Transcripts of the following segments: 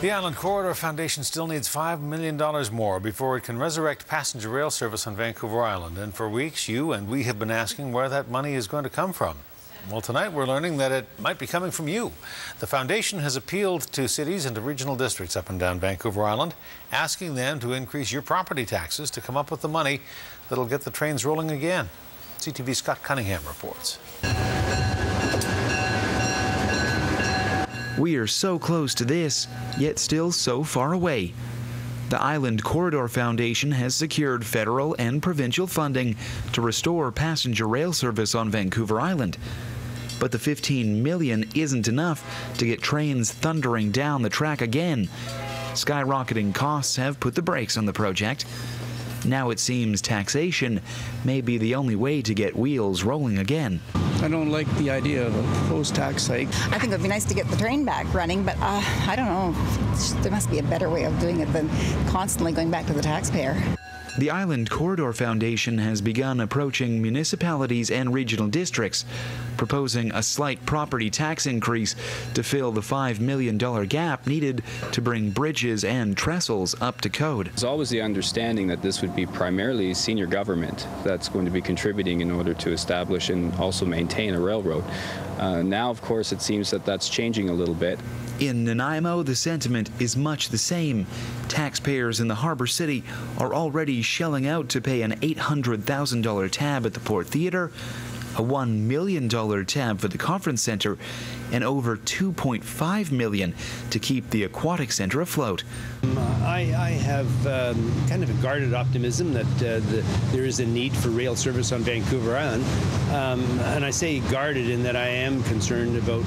The Island Corridor Foundation still needs $5 million more before it can resurrect passenger rail service on Vancouver Island. And for weeks, you and we have been asking where that money is going to come from. Well, tonight we're learning that it might be coming from you. The foundation has appealed to cities and to regional districts up and down Vancouver Island, asking them to increase your property taxes to come up with the money that'll get the trains rolling again. CTV's Scott Cunningham reports. We are so close to this, yet still so far away. The Island Corridor Foundation has secured federal and provincial funding to restore passenger rail service on Vancouver Island. But the $15 million isn't enough to get trains thundering down the track again. Skyrocketing costs have put the brakes on the project. Now it seems taxation may be the only way to get wheels rolling again. I don't like the idea of a proposed tax hike. I think it would be nice to get the train back running, but I don't know. There must be a better way of doing it than constantly going back to the taxpayer. The Island Corridor Foundation has begun approaching municipalities and regional districts, proposing a slight property tax increase to fill the $5 million gap needed to bring bridges and trestles up to code. It's always the understanding that this would be primarily senior government that's going to be contributing in order to establish and also maintain a railroad. Now, of course, it seems that that's changing a little bit. In Nanaimo, the sentiment is much the same. Taxpayers in the harbor city are already shelling out to pay an $800,000 tab at the Port Theatre, a $1 million tab for the conference center, and over $2.5 million to keep the aquatic center afloat. I have kind of a guarded optimism that there is a need for rail service on Vancouver Island, and I say guarded in that I am concerned about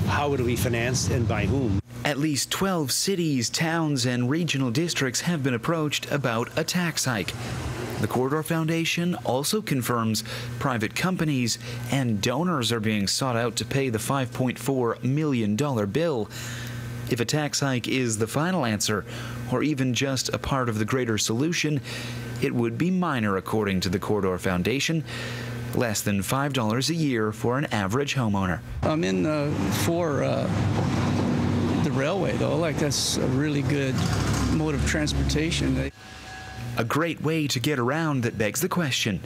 how it will be financed and by whom. At least 12 cities, towns, and regional districts have been approached about a tax hike. The Corridor Foundation also confirms private companies and donors are being sought out to pay the $5.4 million bill. If a tax hike is the final answer, or even just a part of the greater solution, it would be minor, according to the Corridor Foundation. Less than $5 a year for an average homeowner. I'm in for the railway, though. Like, that's a really good mode of transportation. A great way to get around that begs the question,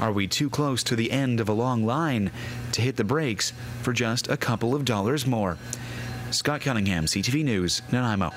are we too close to the end of a long line to hit the brakes for just a couple of dollars more? Scott Cunningham, CTV News, Nanaimo.